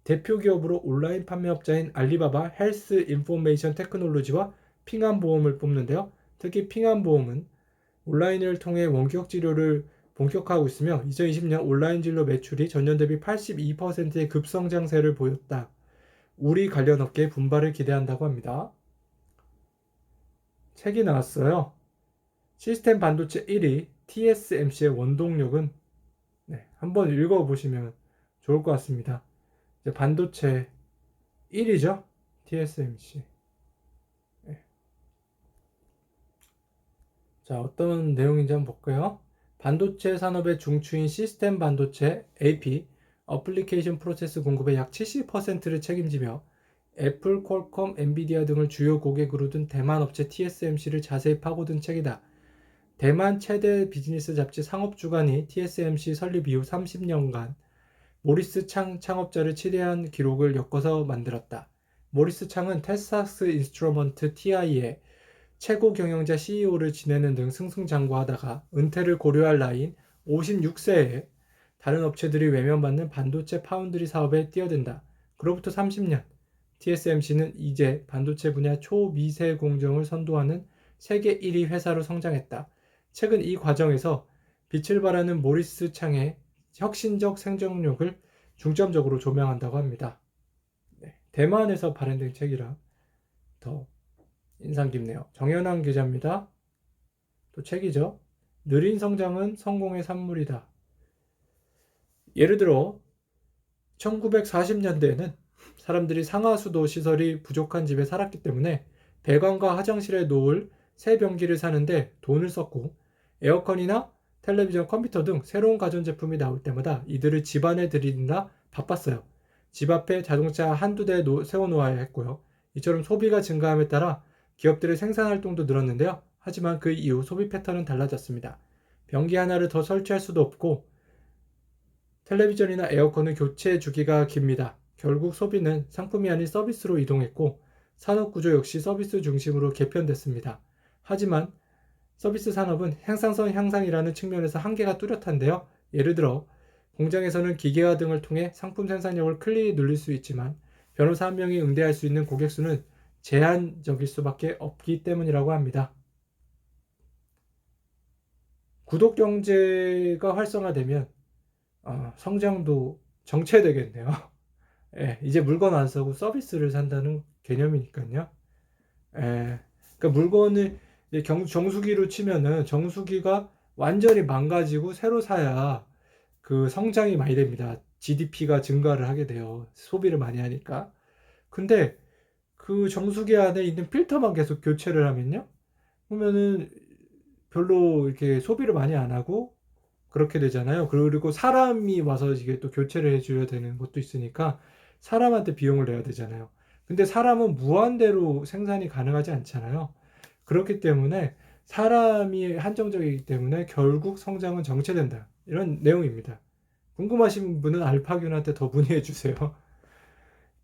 대표 기업으로 온라인 판매업자인 알리바바 헬스 인포메이션 테크놀로지와 핑안보험을 뽑는데요. 특히 핑안보험은 온라인을 통해 원격 치료를 본격화하고 있으며 2020년 온라인 진료 매출이 전년 대비 82%의 급성장세를 보였다. 우리 관련 업계의 분발을 기대한다고 합니다. 책이 나왔어요. 시스템 반도체 1위 TSMC의 원동력은 한번 읽어보시면 좋을 것 같습니다. 이제 반도체 1위죠. TSMC. 자, 자, 어떤 내용인지 한번 볼까요? 반도체 산업의 중추인 시스템 반도체 AP, 어플리케이션 프로세스 공급의 약 70%를 책임지며 애플, 퀄컴, 엔비디아 등을 주요 고객으로 둔 대만 업체 TSMC를 자세히 파고든 책이다. 대만 최대 비즈니스 잡지 상업주간이 TSMC 설립 이후 30년간 모리스 창 창업자를 치대한 기록을 엮어서 만들었다. 모리스 창은 텍사스 인스트루먼트 TI의 최고 경영자 CEO를 지내는 등 승승장구하다가 은퇴를 고려할 나이인 56세에 다른 업체들이 외면받는 반도체 파운드리 사업에 뛰어든다. 그로부터 30년, TSMC는 이제 반도체 분야 초미세 공정을 선도하는 세계 1위 회사로 성장했다. 최근 이 과정에서 빛을 발하는 모리스 창의 혁신적 생존력을 중점적으로 조명한다고 합니다. 네, 대만에서 발행된 책이라 더 인상 깊네요. 정연한 기자입니다. 또 책이죠. 느린 성장은 성공의 산물이다. 예를 들어 1940년대에는 사람들이 상하수도 시설이 부족한 집에 살았기 때문에 배관과 화장실에 놓을 새 변기를 사는데 돈을 썼고 에어컨이나 텔레비전, 컴퓨터 등 새로운 가전제품이 나올 때마다 이들을 집안에 들이느라 바빴어요. 집 앞에 자동차 한두 대 세워놓아야 했고요. 이처럼 소비가 증가함에 따라 기업들의 생산활동도 늘었는데요. 하지만 그 이후 소비 패턴은 달라졌습니다. 변기 하나를 더 설치할 수도 없고 텔레비전이나 에어컨은 교체 주기가 깁니다. 결국 소비는 상품이 아닌 서비스로 이동했고 산업구조 역시 서비스 중심으로 개편됐습니다. 하지만 서비스 산업은 생산성 향상이라는 측면에서 한계가 뚜렷한데요. 예를 들어 공장에서는 기계화 등을 통해 상품 생산력을 클리 늘릴 수 있지만 변호사 한 명이 응대할 수 있는 고객 수는 제한적일 수밖에 없기 때문이라고 합니다. 구독 경제가 활성화되면 성장도 정체되겠네요. 예, 이제 물건 안 사고 서비스를 산다는 개념이니까요. 예, 그러니까 물건을 정수기로 치면은 정수기가 완전히 망가지고 새로 사야 그 성장이 많이 됩니다. GDP가 증가를 하게 돼요. 소비를 많이 하니까. 근데 그 정수기 안에 있는 필터만 계속 교체를 하면요. 그러면은 별로 이렇게 소비를 많이 안 하고 그렇게 되잖아요. 그리고 사람이 와서 이게 또 교체를 해줘야 되는 것도 있으니까 사람한테 비용을 내야 되잖아요. 근데 사람은 무한대로 생산이 가능하지 않잖아요. 그렇기 때문에 사람이 한정적이기 때문에 결국 성장은 정체된다. 이런 내용입니다. 궁금하신 분은 알파균한테 더 문의해 주세요.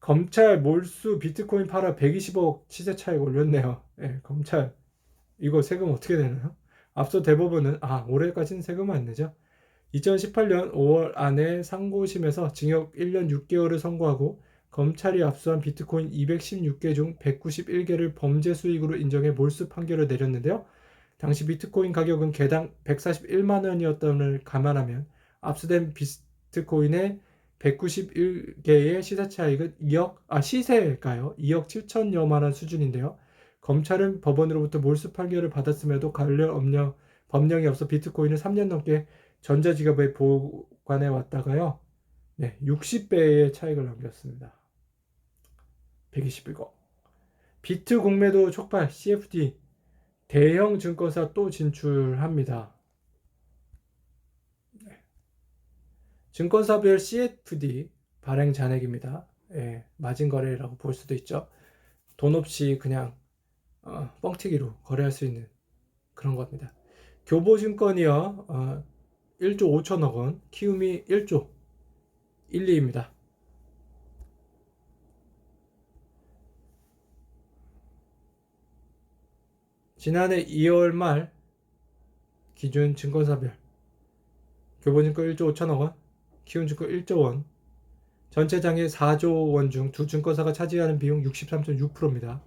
검찰 몰수 비트코인 팔아 120억 시세 차익 올렸네요. 예, 검찰 이거 세금 어떻게 되나요? 앞서 대법원은 올해까지는 세금 안 내죠. 2018년 5월 안에 상고심에서 징역 1년 6개월을 선고하고 검찰이 압수한 비트코인 216개 중 191개를 범죄 수익으로 인정해 몰수 판결을 내렸는데요. 당시 비트코인 가격은 개당 141만 원이었던 걸 감안하면 압수된 비트코인의 191개의 시세 차익은 시세가요. 2억 7천여만 원 수준인데요. 검찰은 법원으로부터 몰수 판결을 받았음에도 관련 법령이 없어 비트코인을 3년 넘게 전자지갑에 보관해 왔다가요. 네, 60배의 차익을 남겼습니다. 121거. 비트 공매도 촉발 CFD 대형 증권사 또 진출합니다. 네. 증권사별 CFD 발행 잔액입니다. 예, 마진 거래라고 볼 수도 있죠. 돈 없이 그냥 뻥튀기로 거래할 수 있는 그런 겁니다. 교보증권이요. 1조 5천억 원, 키움이 1조 1, 2입니다. 지난해 2월 말 기준 증권사별 교보증권 1조 5천억 원, 키움증권 1조 원, 전체 장의 4조 원 중 두 증권사가 차지하는 비용 63.6%입니다.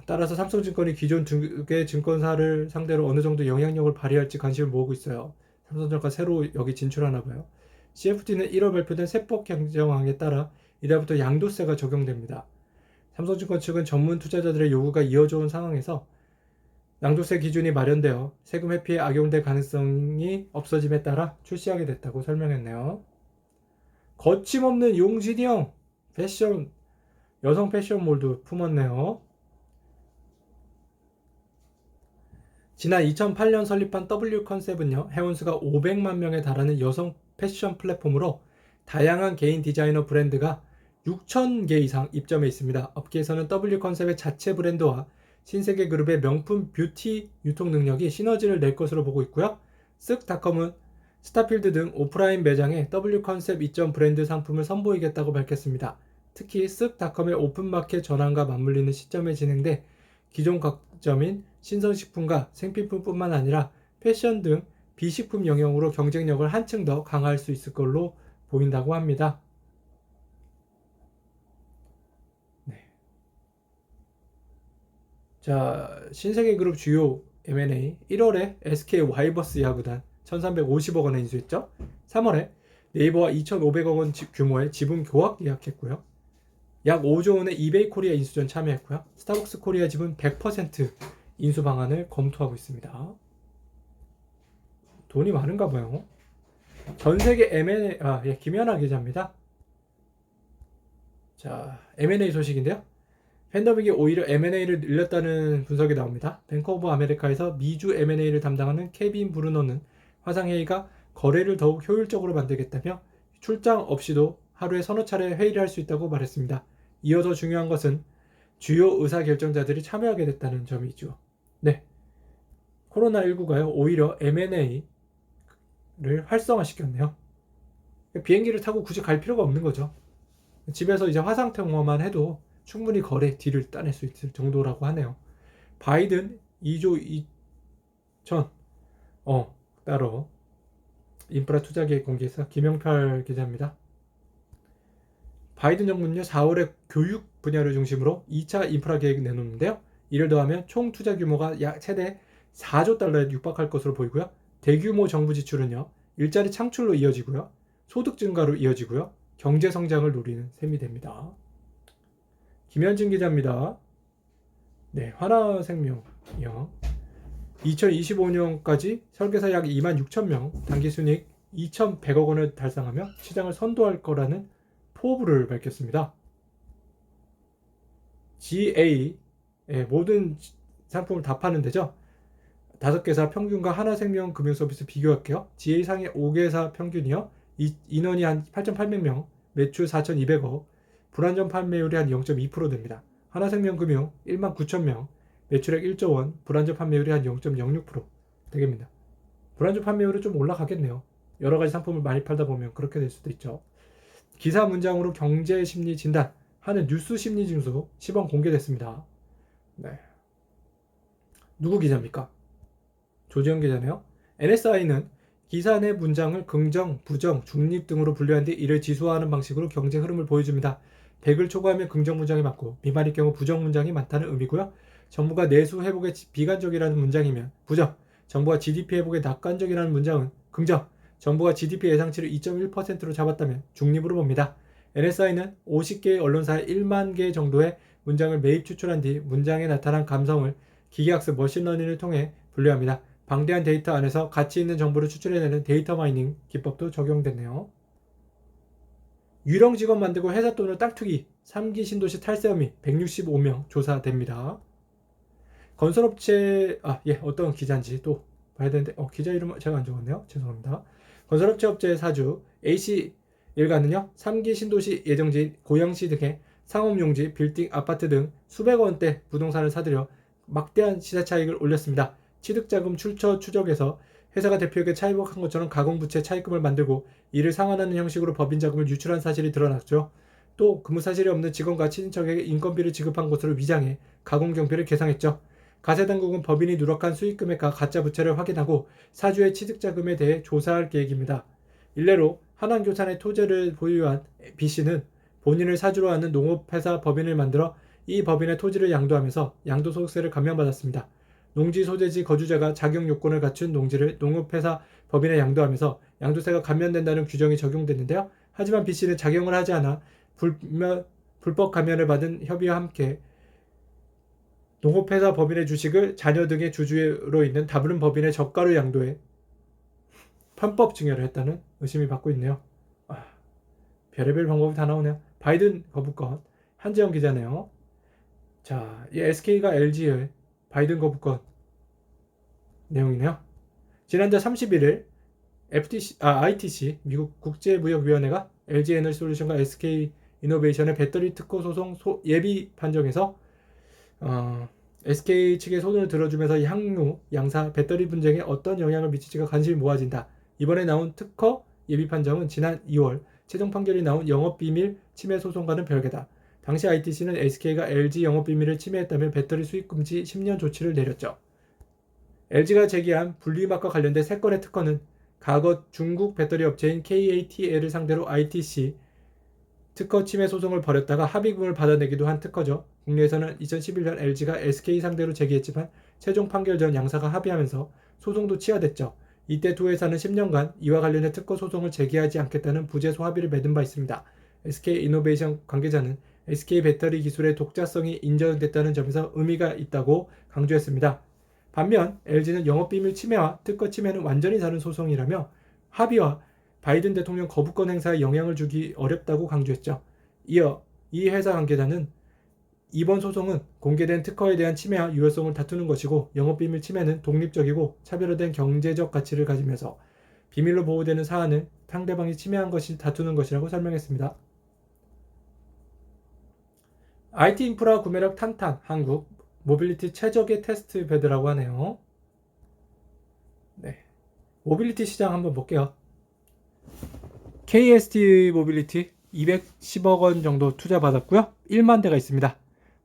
따라서 삼성증권이 기존 두 개 증권사를 상대로 어느 정도 영향력을 발휘할지 관심을 모으고 있어요. 삼성전자 새로 여기 진출하나 봐요. CFD는 1월 발표된 세법 개정안에 따라 이달부터 양도세가 적용됩니다. 삼성증권 측은 전문 투자자들의 요구가 이어져 온 상황에서 양도세 기준이 마련되어 세금 회피에 악용될 가능성이 없어짐에 따라 출시하게 됐다고 설명했네요. 거침없는 용진이 형 패션 여성 패션몰도 품었네요. 지난 2008년 설립한 W 컨셉은요, 회원수가 500만 명에 달하는 여성 패션 플랫폼으로 다양한 개인 디자이너 브랜드가 6,000개 이상 입점해 있습니다. 업계에서는 W 컨셉의 자체 브랜드와 신세계 그룹의 명품 뷰티 유통 능력이 시너지를 낼 것으로 보고 있고요. 쓱닷컴은 스타필드 등 오프라인 매장에 W 컨셉 입점 브랜드 상품을 선보이겠다고 밝혔습니다. 특히 쓱닷컴의 오픈마켓 전환과 맞물리는 시점에 진행돼 기존 각점인 신선식품과 생필품뿐만 아니라 패션 등 비식품 영역으로 경쟁력을 한층 더 강화할 수 있을 걸로 보인다고 합니다. 네. 자, 신세계그룹 주요 M&A 1월에 SK 와이버스 야구단 1350억 원에 인수했죠. 3월에 네이버와 2500억 원 규모의 지분 교학 계약했고요. 약 5조 원의 이베이 코리아 인수전 참여했고요. 스타벅스 코리아 지분 100% 인수 방안을 검토하고 있습니다. 돈이 많은가 봐요. 전 세계 M&A, 김연아 기자입니다. 자, M&A 소식인데요. 팬더빅이 오히려 M&A를 늘렸다는 분석이 나옵니다. 뱅크 오브 아메리카에서 미주 M&A를 담당하는 케빈 브루노는 화상회의가 거래를 더욱 효율적으로 만들겠다며 출장 없이도 하루에 서너 차례 회의를 할 수 있다고 말했습니다. 이어서 중요한 것은 주요 의사결정자들이 참여하게 됐다는 점이죠. 네, 코로나19가요 오히려 M&A를 활성화시켰네요. 비행기를 타고 굳이 갈 필요가 없는 거죠. 집에서 이제 화상통화만 해도 충분히 거래 딜을 따낼 수 있을 정도라고 하네요. 바이든 2조 2천 따로 인프라 투자 계획 공개해서 김영팔 기자입니다. 바이든 정부는요 4월에 교육 분야를 중심으로 2차 인프라 계획 내놓는데요. 이를 더하면 총 투자 규모가 약 최대 4조 달러에 육박할 것으로 보이고요. 대규모 정부 지출은요 일자리 창출로 이어지고요. 소득 증가로 이어지고요. 경제 성장을 노리는 셈이 됩니다. 김현진 기자입니다. 네, 하나생명이요. 2025년까지 설계사 약 26,000명, 당기순이익 2,100억 원을 달성하며 시장을 선도할 거라는 포부를 밝혔습니다. GA 모든 상품을 다 파는 데죠. 5개사 평균과 하나생명 금융서비스 비교할게요. GA 상의 5개사 평균이요. 인원이 한 8,800명, 매출 4,200억, 불안전 판매율이 한 0.2% 됩니다. 하나생명금융 19,000명, 매출액 1조 원, 불안전 판매율이 한 0.06% 되겠습니다. 불안전 판매율은 좀 올라가겠네요. 여러 가지 상품을 많이 팔다 보면 그렇게 될 수도 있죠. 기사 문장으로 경제 심리 진단 하는 뉴스 심리 증수 시범 공개됐습니다. 네. 누구 기자입니까? 조지현 기자네요. NSI는 기사 내 문장을 긍정, 부정, 중립 등으로 분류한 뒤 이를 지수화하는 방식으로 경제 흐름을 보여줍니다. 100을 초과하면 긍정 문장이 많고 미만일 경우 부정 문장이 많다는 의미고요. 정부가 내수 회복에 비관적이라는 문장이면 부정, 정부가 GDP 회복에 낙관적이라는 문장은 긍정, 정부가 GDP 예상치를 2.1%로 잡았다면 중립으로 봅니다. NSI는 50개의 언론사에 1만 개 정도의 문장을 매입 추출한 뒤 문장에 나타난 감성을 기계학습 머신러닝을 통해 분류합니다. 방대한 데이터 안에서 가치 있는 정보를 추출해내는 데이터 마이닝 기법도 적용됐네요. 유령 직원 만들고 회사 돈을 땅 투기, 3기 신도시 탈세 혐의 165명 조사됩니다. 건설업체 어떤 기자인지 또 봐야 되는데 기자 이름 제가 안 적었네요. 죄송합니다. 건설업체 업체의 사주 AC 일가는요 3기 신도시 예정지인 고양시 등의 상업용지, 빌딩, 아파트 등 수백억 원대 부동산을 사들여 막대한 시세 차익을 올렸습니다. 취득자금 출처 추적에서 회사가 대표에게 차입한 것처럼 가공부채 차입금을 만들고 이를 상환하는 형식으로 법인 자금을 유출한 사실이 드러났죠. 또 근무 사실이 없는 직원과 친인척에게 인건비를 지급한 것으로 위장해 가공경비를 계상했죠. 가세당국은 법인이 누락한 수익금액과 가짜 부채를 확인하고 사주의 취득자금에 대해 조사할 계획입니다. 일례로 한양교산의 토지를 보유한 B씨는 본인을 사주로 하는 농업회사 법인을 만들어 이 법인의 토지를 양도하면서 양도소득세를 감면받았습니다. 농지 소재지 거주자가 자격 요건을 갖춘 농지를 농업회사 법인에 양도하면서 양도세가 감면된다는 규정이 적용됐는데요. 하지만 B씨는 작용을 하지 않아 불법 감면을 받은 협의와 함께 농업회사 법인의 주식을 자녀 등의 주주로 있는 다른 법인의 저가로 양도해 편법 증여를 했다는 의심이 받고 있네요. 별의별 방법이 다 나오네요. 바이든 거부권 한지영 기자네요. 자, 이 SK가 LG의 바이든 거부권 내용이네요. 지난달 31일 ITC 미국 국제무역위원회가 LG 에너지솔루션과 SK 이노베이션의 배터리 특허 소송 예비 판정에서 SK 측의 손을 들어주면서 향후 양사 배터리 분쟁에 어떤 영향을 미칠지가 관심이 모아진다. 이번에 나온 특허 예비 판정은 지난 2월 최종 판결이 나온 영업비밀 침해 소송과는 별개다. 당시 ITC는 SK가 LG 영업비밀을 침해했다며 배터리 수입 금지 10년 조치를 내렸죠. LG가 제기한 분리막과 관련된 3건의 특허는 과거 중국 배터리 업체인 KATL을 상대로 ITC 특허 침해 소송을 벌였다가 합의금을 받아내기도 한 특허죠. 국내에서는 2011년 LG가 SK 상대로 제기했지만 최종 판결 전 양사가 합의하면서 소송도 취하됐죠. 이때 두 회사는 10년간 이와 관련된 특허 소송을 제기하지 않겠다는 부재소 합의를 맺은 바 있습니다. SK 이노베이션 관계자는 SK 배터리 기술의 독자성이 인정됐다는 점에서 의미가 있다고 강조했습니다. 반면 LG는 영업비밀 침해와 특허 침해는 완전히 다른 소송이라며 합의와 바이든 대통령 거부권 행사에 영향을 주기 어렵다고 강조했죠. 이어 이 회사 관계자는 이번 소송은 공개된 특허에 대한 침해와 유효성을 다투는 것이고 영업비밀 침해는 독립적이고 차별화된 경제적 가치를 가지면서 비밀로 보호되는 사안을 상대방이 침해한 것이 다투는 것이라고 설명했습니다. IT 인프라 구매력 탄탄 한국 모빌리티 최적의 테스트 베드라고 하네요. 네, 모빌리티 시장 한번 볼게요. KST 모빌리티 210억 원 정도 투자 받았고요. 1만 대가 있습니다.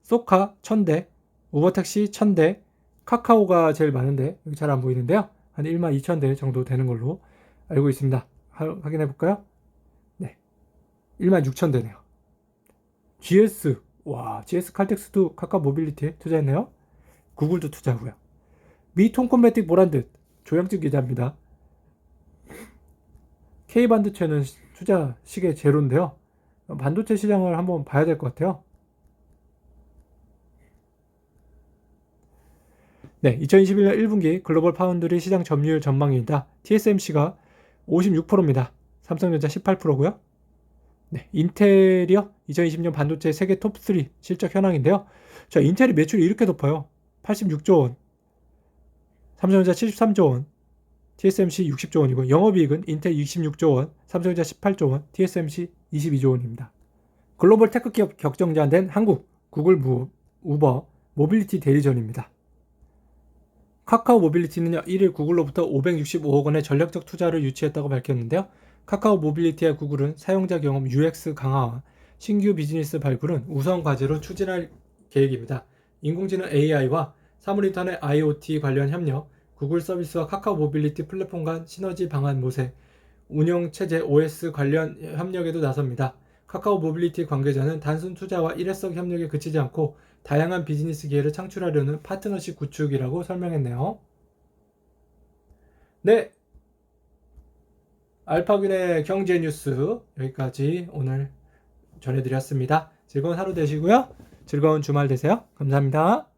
소카 1000대, 우버택시 1000대, 카카오가 제일 많은데 여기 잘 안 보이는데요. 한 1만 2천 대 정도 되는 걸로 알고 있습니다. 확인해 볼까요? 네, 1만 6천 대네요. GS, GS 칼텍스도 카카오 모빌리티에 투자했네요. 구글도 투자하고요. 미통콘매틱 보란듯 조영진 기자입니다. K반도체는 투자 시계 제로인데요. 반도체 시장을 한번 봐야 될 것 같아요. 네, 2021년 1분기 글로벌 파운드리 시장 점유율 전망입니다. TSMC가 56%입니다. 삼성전자 18%고요. 네, 인텔이요. 2020년 반도체 세계 톱3 실적 현황인데요. 자, 인텔이 매출이 이렇게 높아요. 86조 원, 삼성전자 73조 원, TSMC 60조 원이고 영업이익은 인텔 26조 원, 삼성전자 18조 원, TSMC 22조 원입니다. 글로벌 테크 기업 격정제한된 한국, 구글, 우버, 모빌리티 대리전입니다. 카카오 모빌리티는요, 1일 구글로부터 565억 원의 전략적 투자를 유치했다고 밝혔는데요. 카카오 모빌리티와 구글은 사용자 경험 UX 강화와 신규 비즈니스 발굴은 우선 과제로 추진할 계획입니다. 인공지능 AI와 사물인터넷 IoT 관련 협력, 구글 서비스와 카카오 모빌리티 플랫폼 간 시너지 방안 모색, 운영체제 OS 관련 협력에도 나섭니다. 카카오 모빌리티 관계자는 단순 투자와 일회성 협력에 그치지 않고 다양한 비즈니스 기회를 창출하려는 파트너십 구축이라고 설명했네요. 네, 알파균의 경제 뉴스 여기까지 오늘 전해드렸습니다. 즐거운 하루 되시고요. 즐거운 주말 되세요. 감사합니다.